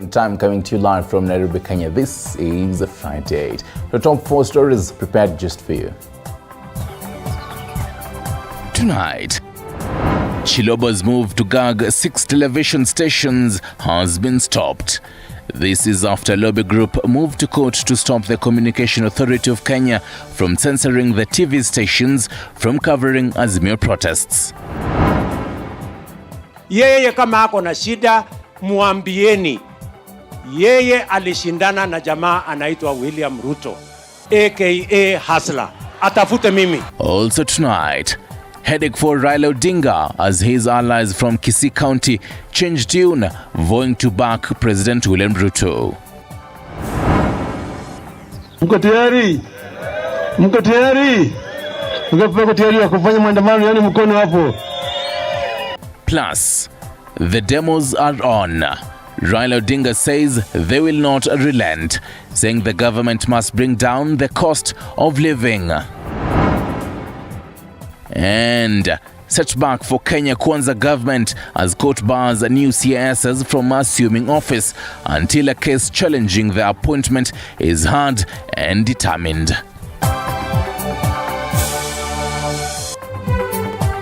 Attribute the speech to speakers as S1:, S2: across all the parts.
S1: good time coming to you live from Nairobi, Kenya. This is Friday 8. The top 4 stories prepared just for you. Tonight, Chiloba's move to gag 6 television stations has been stopped. This is after lobby group moved to court to stop the Communication Authority of Kenya from censoring the TV stations from covering Azimio protests.
S2: Yeye kama ako na shida muambieni. Yeye alishindana na jamaa anaitwa William Ruto aka Hustler. Atafute mimi.
S1: Also tonight, headache for Raila Odinga as his allies from Kisii County change tune, vowing to back President William Ruto.
S3: Mko tayari? Mko tayari? Mko tayari kufanya maandamano, yani mkono hapo.
S1: Plus, the demos are on. Raila Odinga says they will not relent, saying the government must bring down the cost of living. And setback for Kenya Kwanza government as court bars new CISs from assuming office until a case challenging their appointment is heard and determined.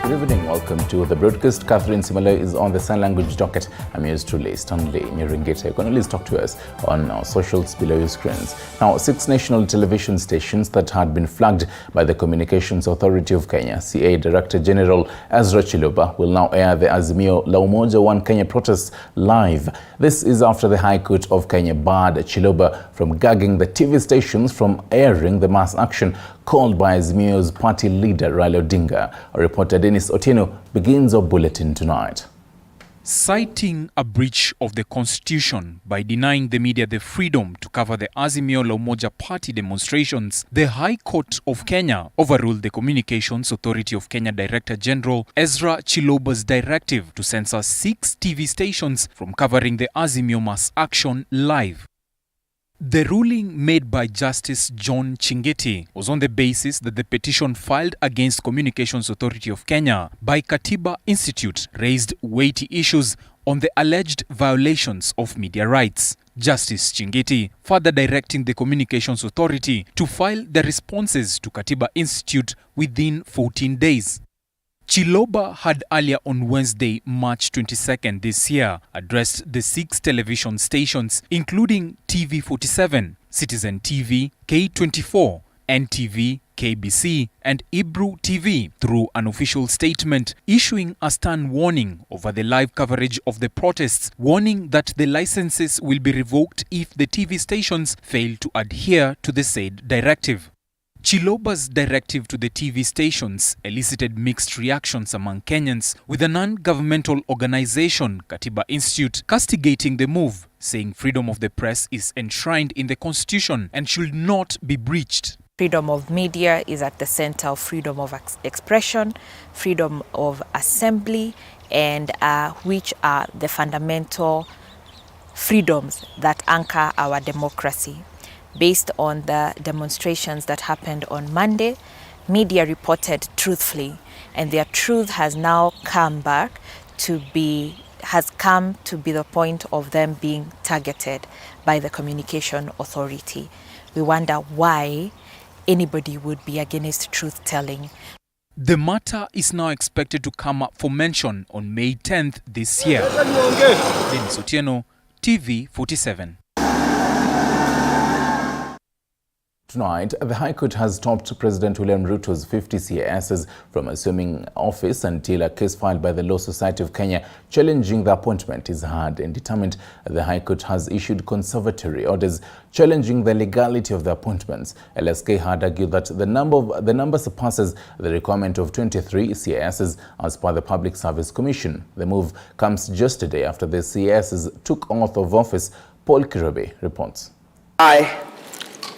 S1: Good evening, welcome to the broadcast. Catherine Simale is on the sign language docket. I'm yours truly, Stanley Nyeringeta. You can always talk to us on our socials below your screens. Now, 6 national television stations that had been flagged by the Communications Authority of Kenya, CA Director General Ezra Chiloba, will now air the Azimio La Umoja One Kenya protests live. This is after the High Court of Kenya barred Chiloba from gagging the TV stations from airing the mass action called by Azimio's party leader Raila Odinga. Our reporter Dennis Otieno begins our bulletin tonight.
S4: Citing a breach of the constitution by denying the media the freedom to cover the Azimio La Umoja party demonstrations, the High Court of Kenya overruled the Communications Authority of Kenya Director General Ezra Chiloba's directive to censor 6 TV stations from covering the Azimio mass action live. The ruling made by Justice John Chingeti was on the basis that the petition filed against Communications Authority of Kenya by Katiba Institute raised weighty issues on the alleged violations of media rights. Justice Chingeti further directing the Communications Authority to file the responses to Katiba Institute within 14 days. Chiloba had earlier on Wednesday, March 22nd this year, addressed the 6 television stations, including TV47, Citizen TV, K24, NTV, KBC, and Ibru TV through an official statement issuing a stern warning over the live coverage of the protests, warning that the licenses will be revoked if the TV stations fail to adhere to the said directive. Chiloba's directive to the TV stations elicited mixed reactions among Kenyans, with a non-governmental organization, Katiba Institute, castigating the move, saying freedom of the press is enshrined in the constitution and should not be breached.
S5: Freedom of media is at the center of freedom of expression, freedom of assembly, and which are the fundamental freedoms that anchor our democracy. Based on the demonstrations that happened on Monday, media reported truthfully, and their truth has now come back to be the point of them being targeted by the Communication Authority. We wonder why anybody would be against truth-telling.
S4: The matter is now expected to come up for mention on May 10th this year. Dennis Otieno, TV47.
S1: Tonight, the High Court has stopped President William Ruto's 50 CISs from assuming office until a case filed by the Law Society of Kenya challenging the appointment is heard and determined. The High Court has issued conservatory orders challenging the legality of the appointments. LSK had argued that the number surpasses the requirement of 23 CISs as per the Public Service Commission. The move comes just a day after the CISs took oath of office. Paul Kirobe reports.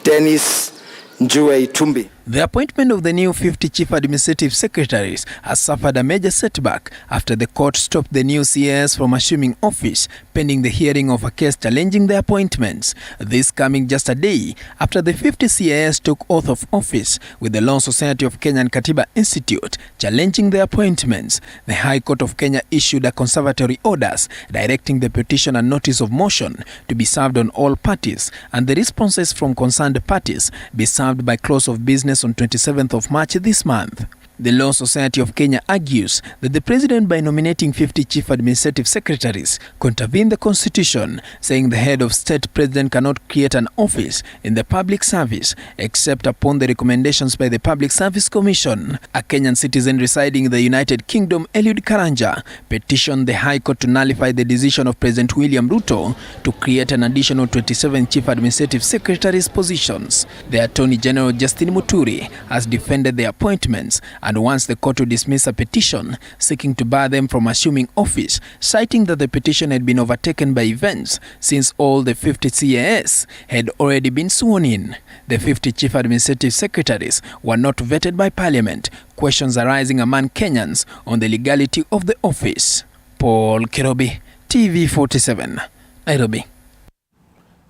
S6: Dennis Njue Itumbi.
S7: The appointment of the new 50 chief administrative secretaries has suffered a major setback after the court stopped the new CAS from assuming office pending the hearing of a case challenging the appointments. This coming just a day after the 50 CAS took oath of office with the Law Society of Kenya and Katiba Institute challenging the appointments. The High Court of Kenya issued a conservatory orders directing the petition and notice of motion to be served on all parties and the responses from concerned parties be served by close of business on 27th of March this month. The Law Society of Kenya argues that the president, by nominating 50 chief administrative secretaries, contravened the constitution, saying the head of state president cannot create an office in the public service except upon the recommendations by the Public Service Commission. A Kenyan citizen residing in the United Kingdom, Eliud Karanja, petitioned the High Court to nullify the decision of President William Ruto to create an additional 27 chief administrative secretaries positions. The Attorney General Justin Muturi has defended the appointments and wants the court to dismiss a petition seeking to bar them from assuming office, citing that the petition had been overtaken by events since all the 50 CAS had already been sworn in. The 50 chief administrative secretaries were not vetted by Parliament, questions arising among Kenyans on the legality of the office. Paul Kirobi, TV47, Nairobi.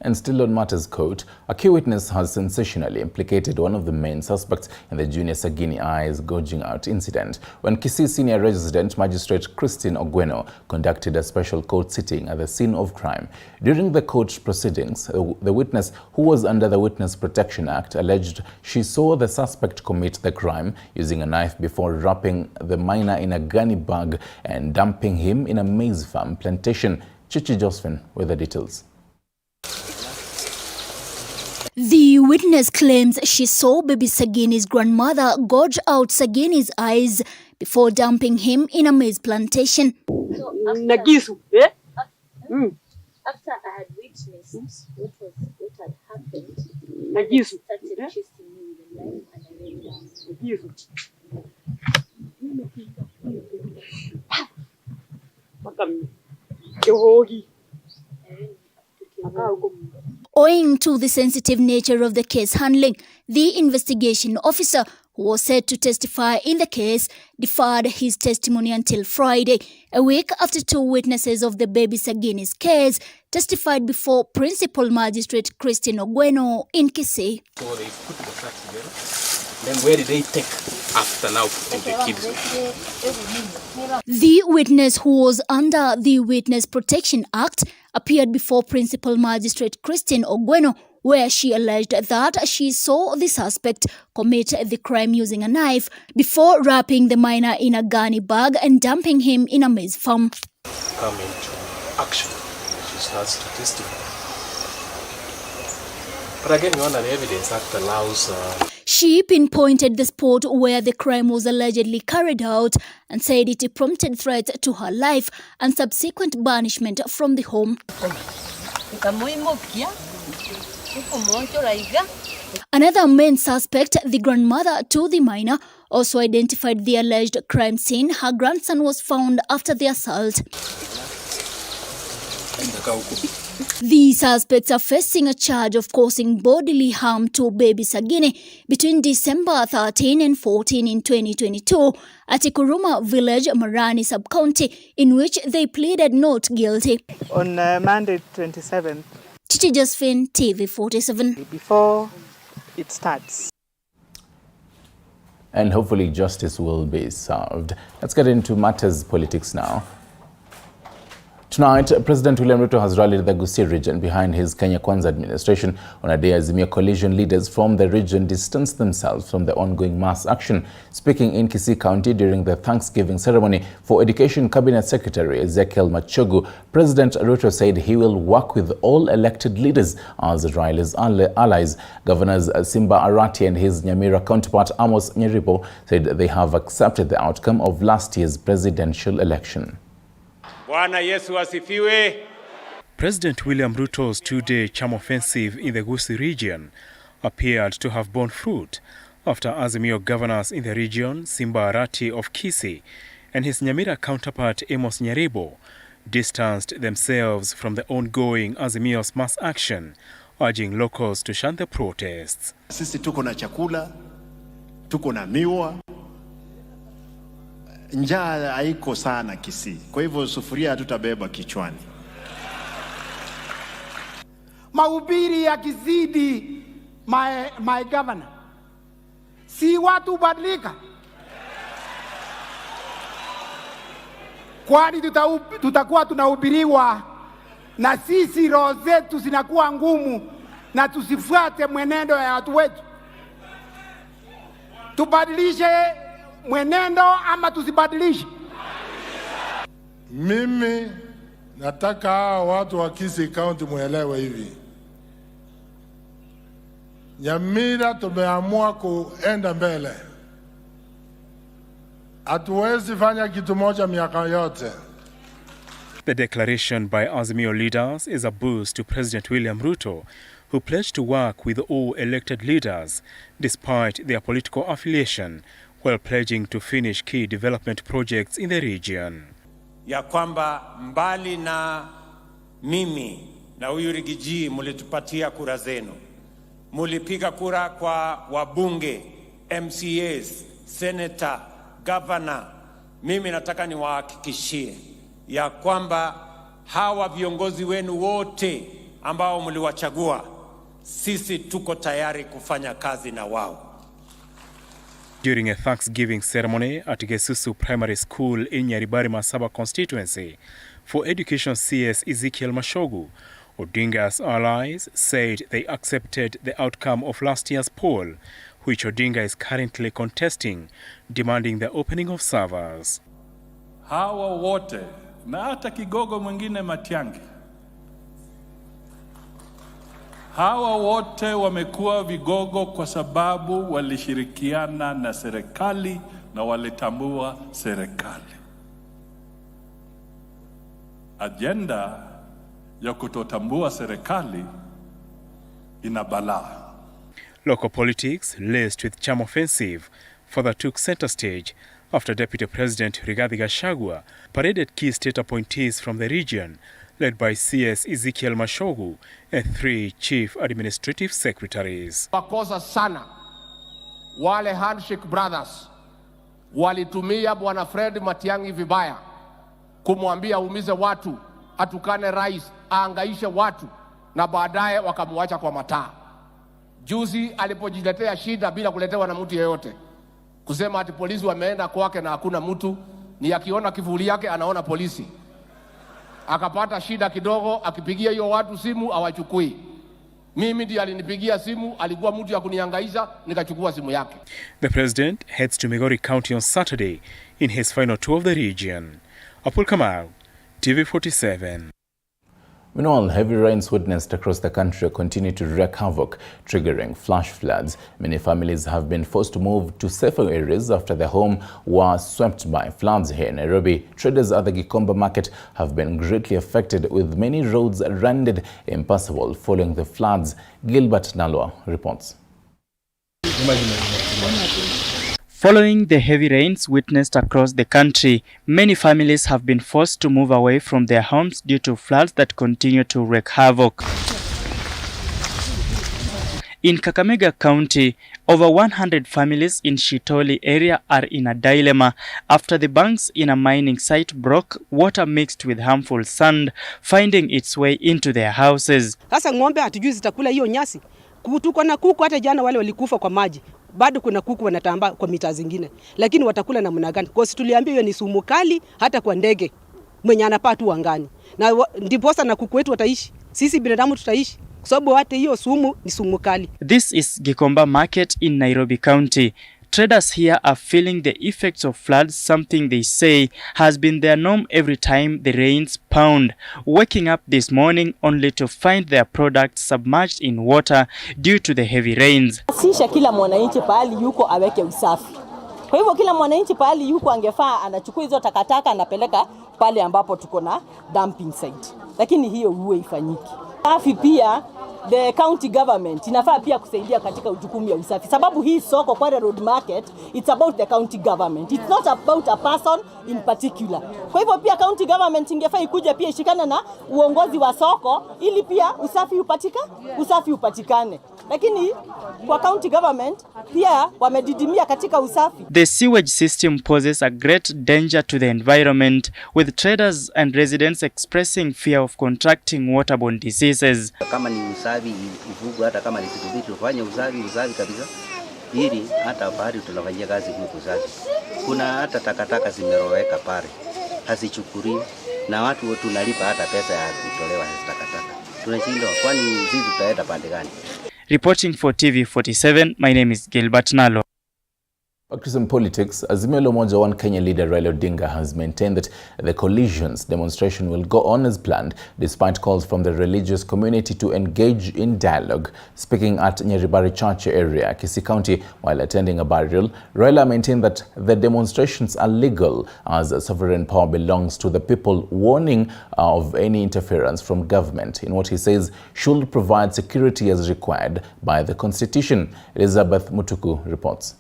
S1: And still on matters court, a key witness has sensationally implicated one of the main suspects in the junior Sagini eyes gouging out incident when Kisii Senior Resident Magistrate Christine Ogweno conducted a special court sitting at the scene of crime. During the court proceedings, the witness, who was under the Witness Protection Act, alleged she saw the suspect commit the crime using a knife before wrapping the minor in a gunny bag and dumping him in a maize farm plantation. Chichi Josephine with the details.
S8: The witness claims she saw baby Sagini's grandmother gouge out Sagini's eyes before dumping him in a maize plantation.
S9: So after I had witnessed what had happened, I started chasing me with a knife and I went down.
S8: Owing to the sensitive nature of the case handling, the investigation officer, who was set to testify in the case, deferred his testimony until Friday, a week after two witnesses of the baby Sagini's case testified before Principal Magistrate Christine Ogweno in Kisii.
S10: So they put the facts together. Then where did they take after now putting the kids?
S8: The witness, who was under the Witness Protection Act, appeared before Principal Magistrate Christine Ogweno, where she alleged that she saw the suspect commit the crime using a knife before wrapping the minor in a gunny bag and dumping him in a maize farm.
S10: Come into action. She has to testify. But again, you under the Evidence Act allows...
S8: She pinpointed the spot where the crime was allegedly carried out and said it prompted threats to her life and subsequent banishment from the home. Another main suspect, the grandmother to the minor, also identified the alleged crime scene. Her grandson was found after the assault. The suspects are facing a charge of causing bodily harm to baby Sagini between December 13 and 14 in 2022 at Ikuruma Village, Marani Sub-County, in which they pleaded not guilty.
S11: On Monday 27th.
S8: Chichi Josephine, TV47.
S11: Before it starts.
S1: And hopefully justice will be served. Let's get into matters politics now. Tonight, President William Ruto has rallied the Gusii region behind his Kenya Kwanza administration. On a day, Azimio coalition leaders from the region distanced themselves from the ongoing mass action. Speaking in Kisii County during the Thanksgiving ceremony for Education Cabinet Secretary Ezekiel Machogu, President Ruto said he will work with all elected leaders as Raila's allies. Governors Simba Arati and his Nyamira counterpart Amos Nyeribo said they have accepted the outcome of last year's presidential election.
S2: Bwana Yesu asifiwe.
S4: President William Ruto's two-day charm offensive in the Gusii region appeared to have borne fruit after Azimio governors in the region, Simba Arati of Kisii and his Nyamira counterpart Amos Nyeribo, distanced themselves from the ongoing Azimio's mass action urging locals to shun the protests.
S6: Sisi tuko na chakula, tuko na miwa. Njaa haiko sana Kisii. Kwa hivyo sufuria hatutabeba kichwani.
S12: Mahubiri yakizidi, my governor, si watu badilika? Kwani tutakuwa tunahubiriwa na sisi roho zetu zinakuwa ngumu na tusifuate mwenendo ya watu wetu? Tubadilishe mwenendo ama tusibadilishe?
S13: Mimi nataka watu wa Kisii County muelewe hivi. Nyamira tumeamua kuenda mbele. Hatuwezi fanya kitu moja miaka yote.
S4: The declaration by Azimio leaders is a boost to President William Ruto, who pledged to work with all elected leaders despite their political affiliation, while pledging to finish key development projects in the region.
S2: Ya kwamba mbali na mimi na huyu Rigiji mulitupatia kura zenu. Mulipiga kura kwa wabunge, MCAs, senator, governor. Mimi nataka niwahakikishie ya kwamba hawa viongozi wenu wote ambao mliwachagua, sisi tuko tayari kufanya kazi na wao.
S4: During a Thanksgiving ceremony at Gesusu Primary School in Nyaribari Masaba constituency, for Education CS Ezekiel Mashogu, Odinga's allies said they accepted the outcome of last year's poll, which Odinga is currently contesting, demanding the opening of servers.
S14: Hawa wote na hata kigogo mwingine Matiangi, hawa wote wamekuwa vigogo kwa sababu walishirikiana na serikali na walitambua serikali. Agenda ya kutotambua serikali ina balaa.
S4: Local politics, laced with charm offensive, further took center stage after Deputy President Rigathi Gachagua paraded key state appointees from the region, led by CS Ezekiel Mashogu and 3 chief administrative secretaries.
S15: Wakosa sana wale handshake brothers walitumia Bwana Fred Matiang'i vibaya, kumwambia umize watu, atukane rais, aangaishe watu, na baadaye wakamwacha kwa mataa. Juzi alipojiletea shida bila kuletewa na mtu yeyote, kusema ati polisi wameenda kwake na hakuna mtu, ni akiona kivuli yake anaona polisi. Akapata shida kidogo, akipigia hiyo watu simu hawachukui. Mimi ndiye alinipigia simu, alikuwa mtu ya kunihangaisha, nikachukua simu yake.
S4: The president heads to Migori County on Saturday in his final tour of the region. Apul Kamau, TV47.
S1: Meanwhile, heavy rains witnessed across the country continue to wreak havoc, triggering flash floods. Many families have been forced to move to safer areas after their home was swept by floods here in Nairobi. Traders at the Gikomba market have been greatly affected, with many roads rendered impassable following the floods. Gilbert Nalwa reports.
S16: Following the heavy rains witnessed across the country, many families have been forced to move away from their homes due to floods that continue to wreak havoc. In Kakamega County, over 100 families in Shitoli area are in a dilemma after the banks in a mining site broke, water mixed with harmful sand finding its way into their houses.
S17: Sasa ng'ombe hatujui zitakula hiyo nyasi. Tuko na kuku, hata jana wale walikufa kwa maji. Bado kuna kuku wanatamba kwa mita zingine. Lakini watakula namna gani? Kwa sababu tuliambia hiyo ni sumu kali hata kwa ndege mwenye anapaa tu angani. Na ndiposa na kuku wetu wataishi. Sisi binadamu tutaishi. Kwa sababu hata hiyo sumu ni sumu kali.
S16: This is Gikomba Market in Nairobi County. Traders here are feeling the effects of floods, something they say has been their norm every time the rains pound. Waking up this morning only to find their products submerged in water due to the heavy rains.
S18: Sisha kila mwananchi pahali yuko aweke usafi. Kwa hivyo kila mwananchi pahali yuko angefaa anachukua hizo takataka anapeleka pale ambapo tuko na dumping site. Lakini hiyo huwa ifanyiki. Safi pia the county government inafaa pia kusaidia katika jukumu ya usafi, sababu hii soko Kware Road Market, it's about the county government, it's not about a person in particular. Kwa hivyo pia county government ingefaa ikuje pia ishikana na uongozi wa soko ili pia usafi upatikane. Lakini kwa county government pia wamedidimia katika usafi.
S16: The sewage system poses a great danger to the environment, with traders and residents expressing fear of contracting waterborne diseases.
S19: Kama ni usafi ivugu, hata kama ni kitu vitu ufanye usafi kabisa, ili hata pahali tunafanyia kazi huku usafi. Kuna hata takataka zimeroweka pale, hazichukuliwi na watu tunalipa hata pesa ya kutolewa takataka. Tunashindwa, kwani sisi tutaenda pande gani?
S16: Reporting for TV47, my name is Gilbert Nalo.
S1: Back to some politics. Azimio la Umoja One Kenya leader Raila Odinga has maintained that the coalition's demonstration will go on as planned, despite calls from the religious community to engage in dialogue. Speaking at Nyeribari Church area, Kisii County, while attending a burial, Raila maintained that the demonstrations are legal as sovereign power belongs to the people, warning of any interference from government in what he says should provide security as required by the Constitution. Elizabeth Mutuku reports.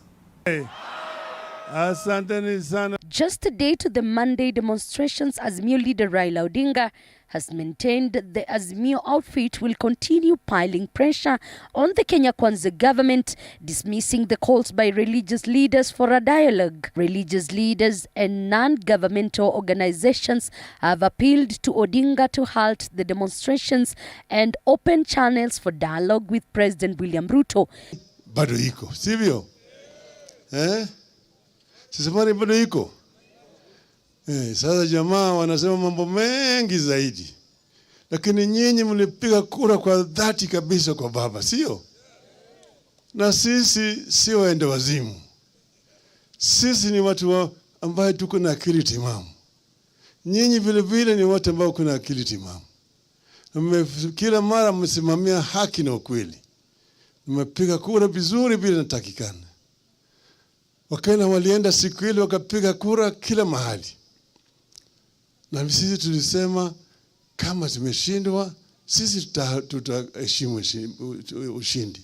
S20: Just a day to the Monday demonstrations, Azimio leader Raila Odinga has maintained the Azimio outfit will continue piling pressure on the Kenya Kwanza government, dismissing the calls by religious leaders for a dialogue. Religious leaders and non-governmental organizations have appealed to Odinga to halt the demonstrations and open channels for dialogue with President William Ruto.
S13: Bado iko, sivyo? Sisafari bado iko. Sasa jamaa wanasema mambo mengi zaidi. Lakini nyinyi mlipiga kura kwa dhati kabisa kwa baba, sio? Na sisi sio waende wazimu. Sisi ni watu ambao tuko na akili timamu. Nyinyi vile vile ni watu ambao kuna akili timamu. Kila mara msimamia haki na ukweli. Mmepiga kura vizuri bila natakikana. Wakenya walienda siku ile wakapiga kura kila mahali. Na sisi tulisema kama tumeshindwa, sisi tutaheshimu ushindi.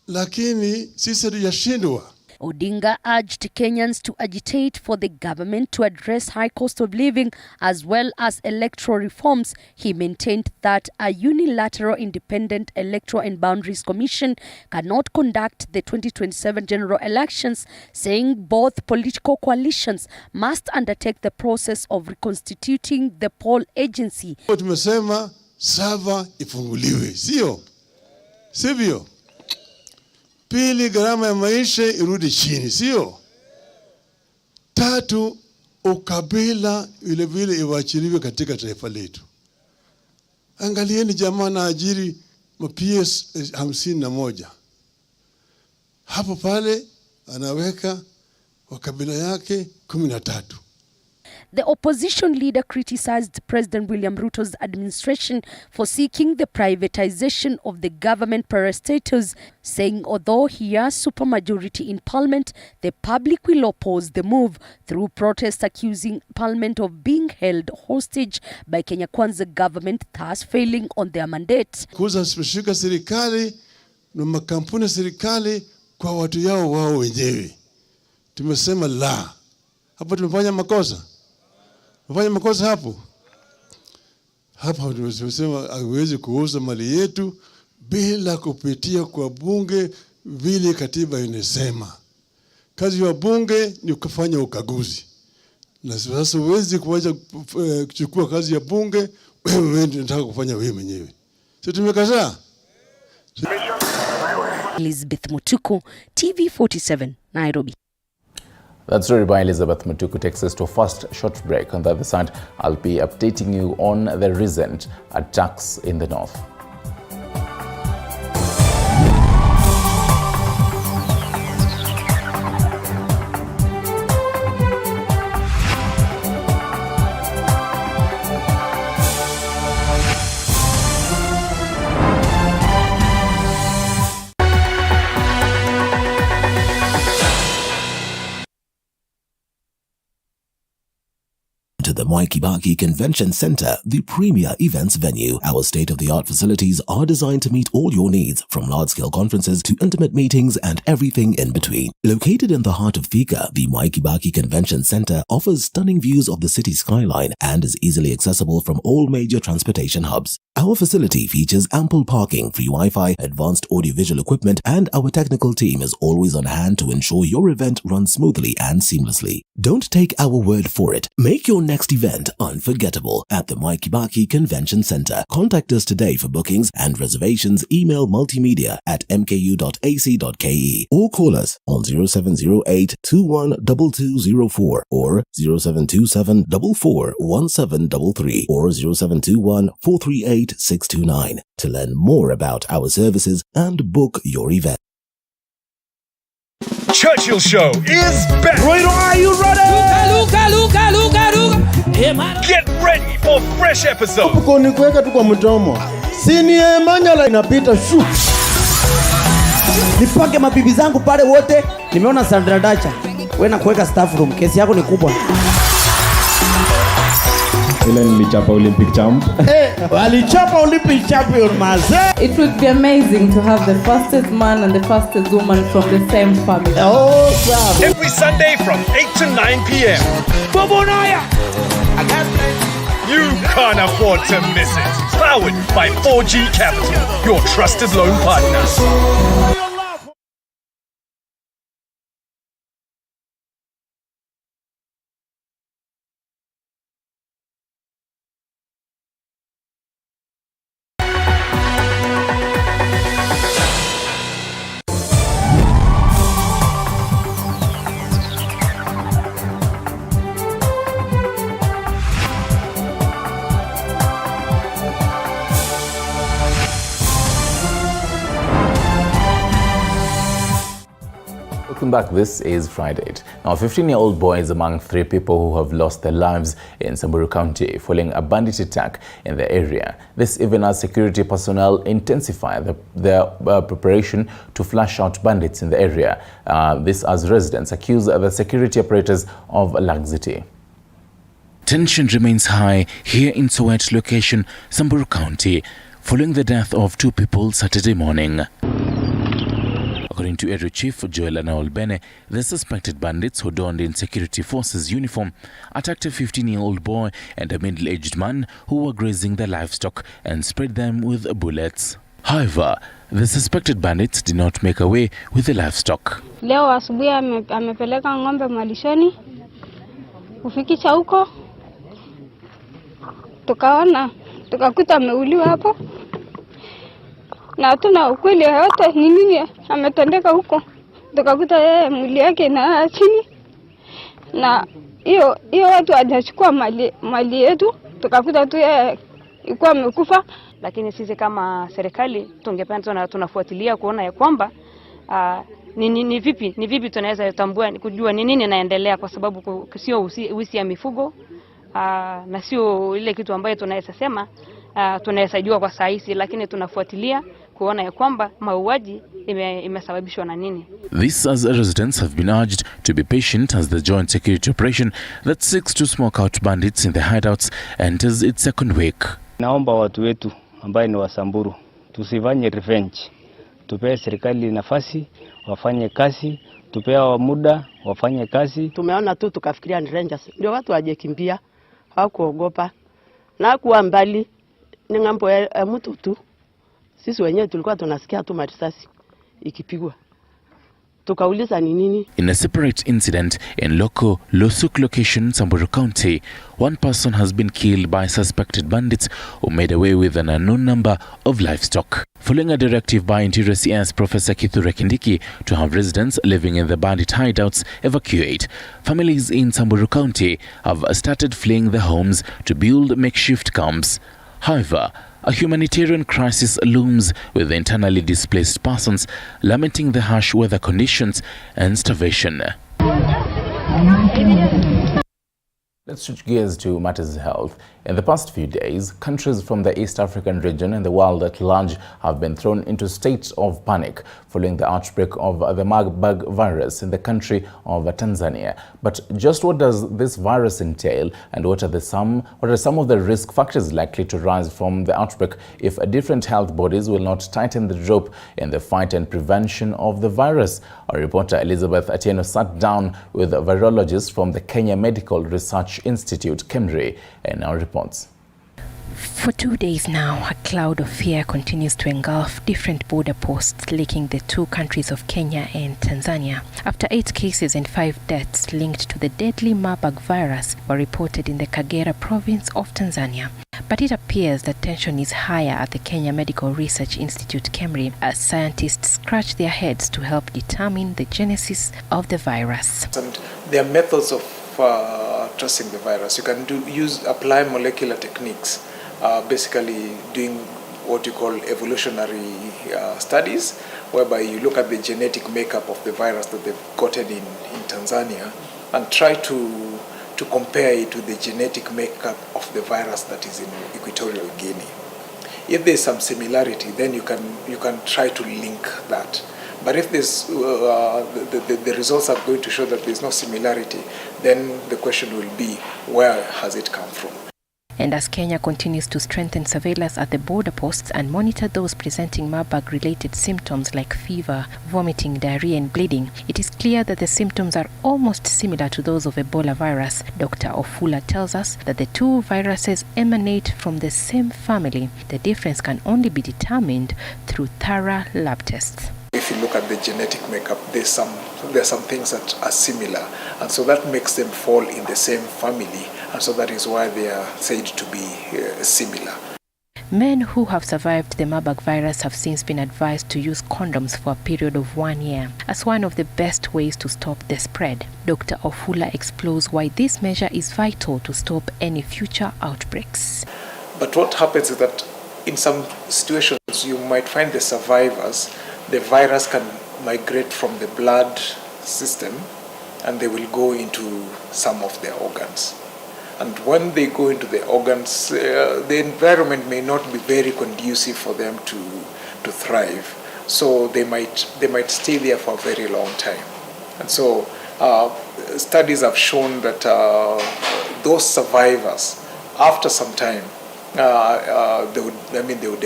S13: Lakini sisi hatujashindwa.
S20: Odinga urged Kenyans to agitate for the government to address high cost of living as well as electoral reforms. He maintained that a unilateral independent electoral and boundaries commission cannot conduct the 2027 general elections, saying both political coalitions must undertake the process of reconstituting the poll agency.
S13: Tumesema sava ifunguliwe, sio? Sivyo? Pili, gharama ya maisha irudi chini, sio? Tatu, ukabila vile vile iwachiliwe katika taifa letu. Angalieni jamaa na ajiri PS 51. Hapo pale anaweka wakabila yake 13.
S20: The opposition leader criticized President William Ruto's administration for seeking the privatization of the government parastatals, saying although he has supermajority in parliament, the public will oppose the move through protests, accusing parliament of being held hostage by Kenya Kwanza government, thus failing on their mandate.
S13: Kuza shirika serikali na makampuni serikali kwa watu yao wao wenyewe. Tumesema la. Hapo tumefanya makosa. Tumefanya makosa hapo. Hapa tumesema hawezi kuuza mali yetu bila kupitia kwa bunge vile katiba inasema. Kazi ya bunge ni kufanya ukaguzi. Na sasa huwezi kuacha kuchukua kazi ya bunge wewe unataka kufanya wewe mwenyewe. Sisi tumekataa.
S20: Elizabeth Mutuku, TV47, Nairobi.
S1: That story by Elizabeth Mutuku takes us to a first short break. On the other side, I'll be updating you on the recent attacks in the north.
S21: to the Mwai Kibaki Convention Center, the premier events venue. Our state-of-the-art facilities are designed to meet all your needs, from large-scale conferences to intimate meetings and everything in between. Located in the heart of Thika, the Mwai Kibaki Convention Center offers stunning views of the city skyline and is easily accessible from all major transportation hubs. Our facility features ample parking, free Wi-Fi, advanced audiovisual equipment, and our technical team is always on hand to ensure your event runs smoothly and seamlessly. Don't take our word for it. Make your next event unforgettable at the Mwai Kibaki Convention Center. Contact us today for bookings and reservations. Email multimedia@mku.ac.ke or call us on 0708 212204 or 0727 441733 or 0721 438 629 to learn more about our services and book your event.
S22: Churchill Show is back.
S23: Ruto, are you ready?
S22: Get ready for fresh episodes.
S3: Ni kuweka tu kwa mdomo. Sini Manyala inapita shu.
S23: Nipake mabibi zangu pale wote. Nimeona Sandra Dacha. Wewe na kuweka staff room. Kesi yako ni kubwa.
S24: Ile nilichapa Olympic champ.
S23: Walichapa Olympic champion maze.
S25: It would be amazing to have the fastest man and the fastest woman from the same family.
S23: Oh, bravo.
S22: Every Sunday from 8 to 9 p.m.
S23: Bobonaya.
S22: You can't afford to miss it. Powered by 4G Capital, your trusted loan partner.
S1: Welcome back. This is Friday. Now, a 15-year-old boy is among 3 people who have lost their lives in Samburu County following a bandit attack in the area. This even as security personnel intensify their preparation to flush out bandits in the area. This as residents accuse the security operators of laxity.
S4: Tension remains high here in Soweto location, Samburu County, following the death of 2 people Saturday morning. According to Area Chief Joel Anaolbene, the suspected bandits who donned in security forces uniform attacked a 15-year-old boy and a middle-aged man who were grazing their livestock and sprayed them with bullets. However, the suspected bandits did not make away with the livestock.
S26: Leo asubuhi amepeleka ng'ombe malishoni. Kufikisha huko tukakuta ameuliwa hapo. Na hatuna ukweli yote ni nini ametendeka huko. Tukakuta yeye mwili yake na chini. Na hiyo watu hajachukua mali yetu. Tukakuta tu yeye ilikuwa amekufa.
S27: Lakini sisi kama serikali tungependa tunafuatilia kuona ya kwamba ni vipi tunaweza tambua kujua ni nini inaendelea, kwa sababu sio wizi ya mifugo na sio ile kitu ambayo tunaweza sema tunaweza jua kwa saa hizi, lakini tunafuatilia kuona ya kwamba mauaji imesababishwa na nini.
S4: This as residents have been urged to be patient as the joint security operation that seeks to smoke out bandits in the hideouts enters its second week.
S24: Naomba watu wetu ambaye ni wa Samburu tusifanye revenge. Tupee serikali nafasi wafanye kazi, tupea muda wafanye kazi.
S17: Tumeona tu tukafikiria ni rangers. Ndio watu wajekimbia, hawakuogopa. Na kuwa mbali ni ngambo ya mtu tu. Sisi wenyewe tulikuwa tunasikia tu marisasi ikipigwa. Tukauliza ni nini?
S4: In a separate incident in local Losuk location, Samburu County, one person has been killed by suspected bandits who made away with an unknown number of livestock. Following a directive by Interior CS Professor Kithure Kindiki to have residents living in the bandit hideouts evacuate, families in Samburu County have started fleeing their homes to build makeshift camps. However, a humanitarian crisis looms with internally displaced persons lamenting the harsh weather conditions and starvation.
S1: Let's switch gears to matters of health. In the past few days, countries from the East African region and the world at large have been thrown into states of panic following the outbreak of the Marburg virus in the country of Tanzania. But just what does this virus entail, and what are some of the risk factors likely to rise from the outbreak if different health bodies will not tighten the rope in the fight and prevention of the virus? Our reporter Elizabeth Atieno sat down with virologists from the Kenya Medical Research Institute, KEMRI, and now reports.
S5: For 2 days now, a cloud of fear continues to engulf different border posts linking the two countries of Kenya and Tanzania, after 8 cases and 5 deaths linked to the deadly Marburg virus were reported in the Kagera province of Tanzania. But it appears that tension is higher at the Kenya Medical Research Institute, KEMRI, as scientists scratch their heads to help determine the genesis of the virus.
S6: And there are methods of tracing the virus. You can apply molecular techniques, basically doing what you call evolutionary studies, whereby you look at the genetic makeup of the virus that they've gotten in Tanzania and try to compare it to the genetic makeup of the virus that is in Equatorial Guinea. If there's some similarity, then you can try to link that. But if there's, the results are going to show that there's no similarity, then the question will be, where has it come from?
S5: And as Kenya continues to strengthen surveillance at the border posts and monitor those presenting Marburg-related symptoms like fever, vomiting, diarrhea and bleeding, it is clear that the symptoms are almost similar to those of Ebola virus. Dr. Ofula tells us that the two viruses emanate from the same family. The difference can only be determined through thorough lab tests.
S6: If you look at the genetic makeup, there's some things that are similar, and so that makes them fall in the same family, and so that is why they are said to be similar.
S5: Men who have survived the Marburg virus have since been advised to use condoms for a period of 1 year as one of the best ways to stop the spread. Dr. Ofula explores why this measure is vital to stop any future outbreaks.
S6: But what happens is that in some situations you might find the survivors, the virus can migrate from the blood system and they will go into some of their organs. And when they go into the organs, the environment may not be very conducive for them to thrive. So they might stay there for a very long time. And so studies have shown that those survivors, after some time, they would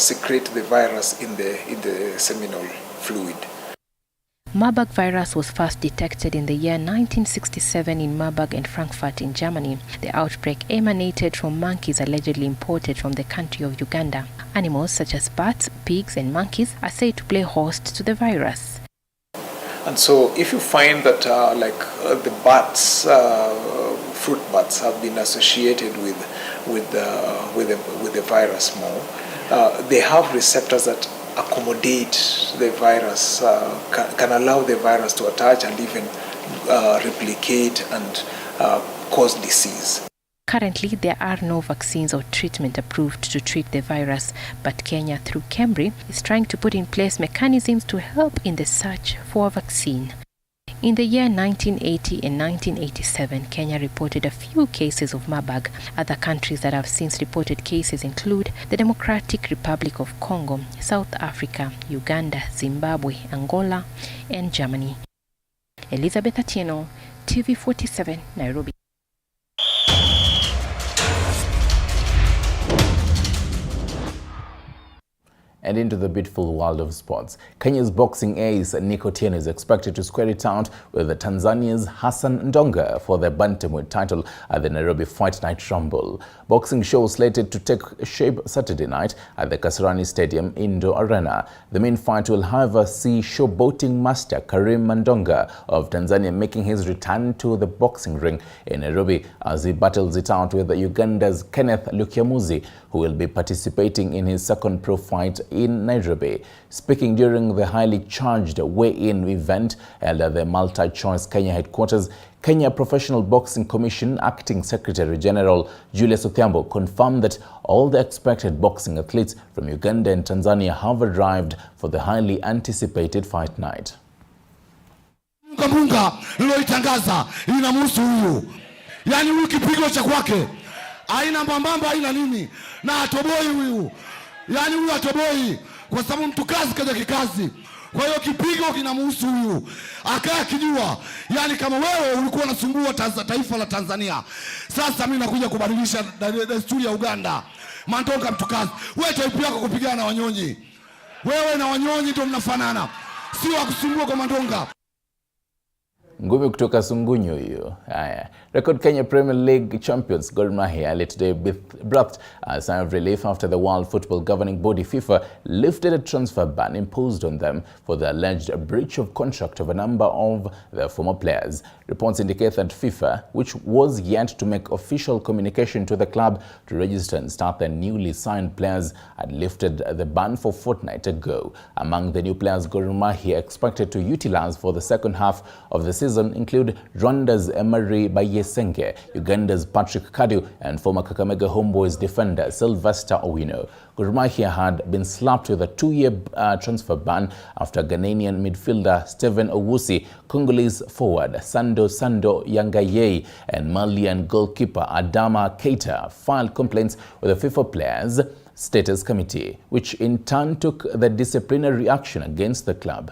S6: secrete the virus in the seminal fluid.
S5: Marburg virus was first detected in the year 1967 in Marburg and Frankfurt in Germany. The outbreak emanated from monkeys allegedly imported from the country of Uganda. Animals such as bats, pigs and monkeys are said to play host to the virus.
S6: And so if you find that the bats, fruit bats have been associated with the virus more, they have receptors that accommodate the virus, can allow the virus to attach and even replicate and cause disease.
S5: Currently, there are no vaccines or treatment approved to treat the virus, but Kenya, through KEMRI, is trying to put in place mechanisms to help in the search for a vaccine. In the year 1980 and 1987, Kenya reported a few cases of Marburg. Other countries that have since reported cases include the Democratic Republic of Congo, South Africa, Uganda, Zimbabwe, Angola, and Germany. Elizabeth Atieno, TV47, Nairobi.
S1: And into the beautiful world of sports. Kenya's boxing ace Nico Tieno is expected to square it out with Tanzania's Hassan Ndonga for the bantamweight title at the Nairobi Fight Night Rumble. Boxing show slated to take shape Saturday night at the Kasarani Stadium Indoor Arena. The main fight will, however, see showboating master Karim Mandonga of Tanzania making his return to the boxing ring in Nairobi as he battles it out with Uganda's Kenneth Lukiamuzi, who will be participating in his second pro fight in Nairobi. Speaking during the highly charged weigh-in event held at the Multi-Choice Kenya headquarters, Kenya Professional Boxing Commission Acting Secretary General Julius Odhiambo confirmed that all the expected boxing athletes from Uganda and Tanzania have arrived for the highly anticipated fight night.
S7: Bunga liloitangaza linamhusu huyu.
S2: Yani huyu kipigo cha kwake haina mbambamba, haina nini, na atoboi huyu. Yani huyu atoboi kwa sababu mtu kazi kaja kikazi. Kwa hiyo kipigo kinamhusu huyu. Akaa kijua, yani kama wewe ulikuwa unasumbua taifa la Tanzania, sasa mimi nakuja kubadilisha desturi ya Uganda. Mandonga mtu kazi. Wewe type yako kupigana na wanyonyi. Wewe na wanyonyi ndio mnafanana. Si wa kusumbua kwa Mandonga.
S1: Ngumi kutoka Sungunyo hiyo. Haya. Record Kenya Premier League champions Gor Mahia early today breathed a sigh of relief after the World Football Governing Body FIFA lifted a transfer ban imposed on them for the alleged breach of contract of a number of their former players. Reports indicate that FIFA, which was yet to make official communication to the club to register and start their newly signed players, had lifted the ban for a fortnight ago. Among the new players Gor Mahia expected to utilize for the second half of the season include Rwanda's Emery Bayesenge, Uganda's Patrick Kadu, and former Kakamega Homeboys defender Sylvester Owino. Gor Mahia had been slapped with a 2-year transfer ban after Ghanaian midfielder Stephen Owusi, Congolese forward Sando Yangaye, and Malian goalkeeper Adama Keita filed complaints with the FIFA Players Status Committee, which in turn took the disciplinary action against the club.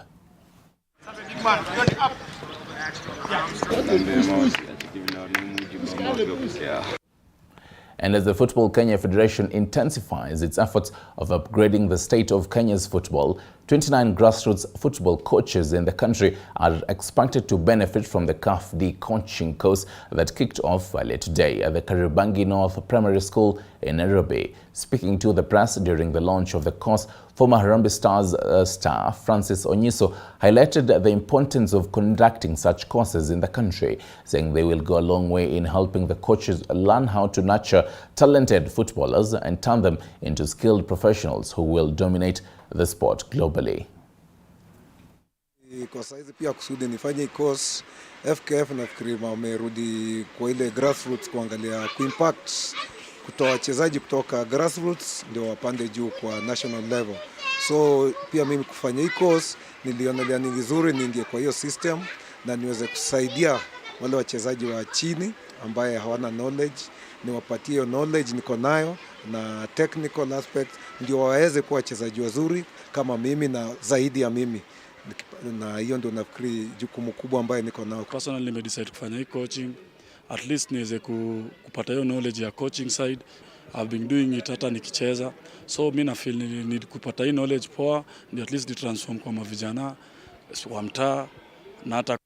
S1: And as the Football Kenya Federation intensifies its efforts of upgrading the state of Kenya's football, 29 grassroots football coaches in the country are expected to benefit from the CAF D coaching course that kicked off earlier today at the Karibangi North Primary School in Nairobi. Speaking to the press during the launch of the course, former Harambee Stars star Francis Onyiso highlighted the importance of conducting such courses in the country, saying they will go a long way in helping the coaches learn how to nurture talented footballers and turn them into skilled professionals who will dominate the sport globally.
S7: Kwa saizi pia kusudi nifanye course FKF, nafikiri wamerudi kwa ile grassroots kuangalia kuimpact kutoa wachezaji kutoka grassroots ndio wapande juu kwa national level. So pia mimi kufanya hii course nilionelea ni vizuri niingie kwa hiyo system na niweze kusaidia wale wachezaji wa chini ambaye hawana knowledge, niwapatie hiyo knowledge niko nayo na technical aspect ndio waweze kuwa wachezaji wazuri kama mimi na zaidi ya mimi. Na hiyo ndio nafikiri jukumu kubwa ambaye niko nao.
S8: Personally nimedecide kufanya hii coaching at least niweze kupata hiyo knowledge ya coaching side. I've been doing it hata nikicheza, so mimi na feel need kupata hii knowledge poa ndio at least ni transform kwa mavijana wa mtaa na hata